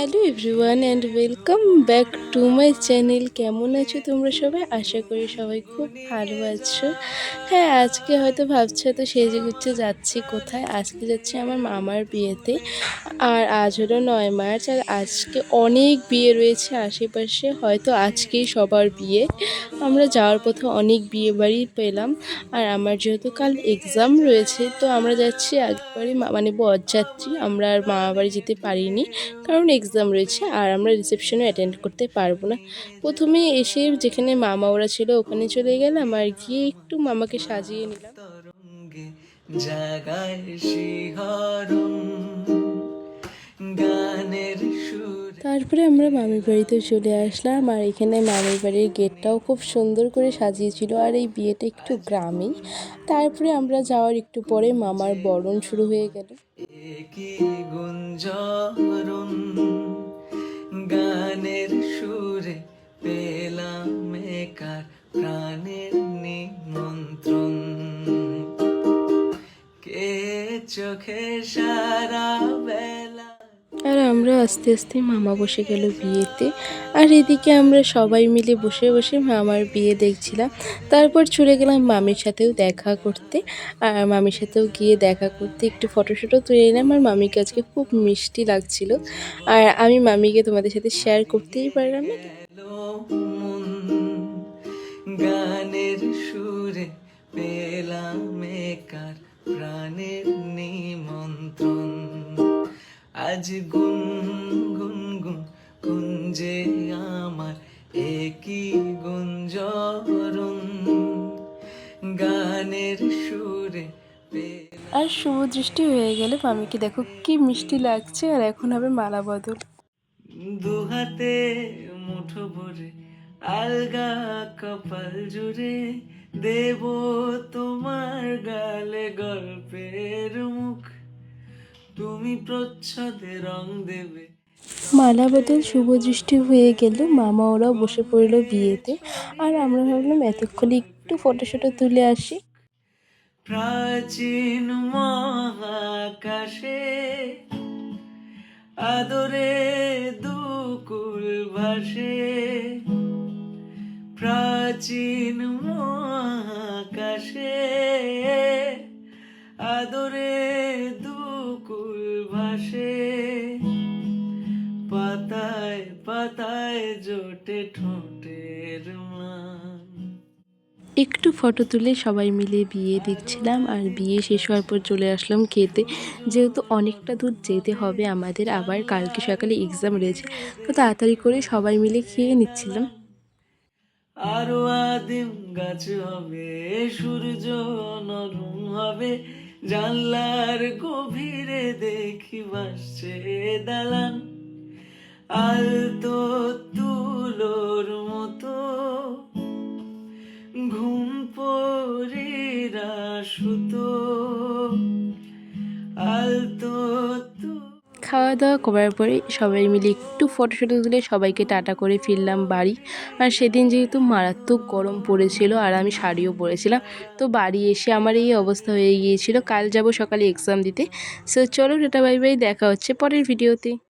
Hello everyone and welcome back to my channel. কেমন আছো তোমরা সবাই? আশা করি সবাই খুব ভালো আছো। হ্যাঁ, আজকে হয়তো ভাবছো তো সেজেগুজে যাচ্ছি কোথায়। আজকে যাচ্ছি আমার মামার বিয়েতে। আর আজ হলো ৯ মার্চ, আর আজকে অনেক বিয়ে রয়েছে আশেপাশে। হয়তো আজকেই সবার বিয়ে। আমরা যাওয়ার পথে অনেক বিয়ে বাড়ি পেলাম। আর আমার যেহেতু কাল এক্সাম রয়েছে, তো আমরা যাচ্ছি একবারে মানে বরযাত্রী। আমরা আর মামা বাড়ি যেতে পারিনি, কারণ এক্সাম রয়েছে। আর আমরা রিসেপশনও অ্যাটেন্ড করতে পারবো না। প্রথমে এসে যেখানে মামা ওরা ছিল ওখানে চলে গেলাম, আর গিয়ে একটু মামাকে সাজিয়ে নিলাম। তরঙ্গে জাগায় শিহরণ গানের সুরে। তারপরে আমরা মামির বাড়িতে চলে আসলাম, আর এখানে মামির বাড়ির গেটটাও খুব সুন্দর করে সাজিয়েছিল। আর এই বিয়েটা একটু গ্রামেই। তারপরে আমরা যাওয়ার একটু পরে মামার বরণ শুরু হয়ে গেল। কি গুঞ্জরণ গানের সুরে পেলাম একার প্রাণের নিমন্ত্রণ। কে চোখে সারা বেলা। আর আমরা আস্তে আস্তে মামা বসে গেল বিয়েতে। আর এদিকে আমরা সবাই মিলে বসে বসে মামার বিয়ে দেখছিলাম। তারপর চলে গেলাম মামির সাথেও দেখা করতে। আর মামির সাথেও গিয়ে দেখা করতে একটু ফটোশুটও তুলে নিলাম। আর মামিকে আজকে খুব মিষ্টি লাগছিল। আর আমি মামিকে তোমাদের সাথে শেয়ার করতেই পারলাম না। মন গানের সুরে পেলাম একার প্রাণের নিমন্ত্রণ। আজ গুন গুন গুন কুঞ্জে আমার একই গুঞ্জরণ গানের সুরে। আর শুভ দৃষ্টি হয়ে গেলে মামিকে দেখো কি মিষ্টি লাগছে। আর এখন হবে মালা বদল। দুহাতে মুঠো ভরে আলগা কপাল জুড়ে দেব তোমার গালে গল্পের মুখ। তুমি প্রচ্ছদে রং দেবে। মালা বদল শুভ দৃষ্টি হয়ে গেল, মামা ওরাও বসে পড়লো বিয়েতে। আর আমরা ভাবলাম এতক্ষণে একটু ফটোশুটো তুলে আসি। প্রাচীন মহাকাশে আদরে দুকুল ভাসে। প্রাচীন মহাকাশে আদরে দুকুল ভাসে। পাতায় পাতায় জোটে ঠোঁটের মান। একটু ফটো তুলে সবাই মিলে বিয়ে দেখছিলাম। আর বিয়ে শেষ হওয়ার পর চলে আসলাম খেতে, যেহেতু অনেকটা দূর যেতে হবে আমাদের, আবার কালকে সকালে এক্সাম রয়েছে। তো তাড়াতাড়ি করে সবাই মিলে খেয়ে নিচ্ছিলাম। আরো আদিম গাছ হবে, সূর্য নরম হবে। জানলার গভীরে দেখি ভাসছে দালান। আলতো তুলোর মতো ঘুম পরীরা সুতো। আলতো খাওয়া দাওয়া করার পরে সবাই মিলে একটু ফটোশুটো তুলে সবাইকে টাটা করে ফিরলাম বাড়ি। আর সেদিন যেহেতু মারাত্মক গরম পড়েছিল, আর আমি শাড়িও পরেছিলাম, তো বাড়ি এসে আমার এই অবস্থা হয়ে গিয়েছিল। কাল যাব সকালে এক্সাম দিতে। সো চলো টাটা বাই বাই, দেখা হচ্ছে পরের ভিডিওতে।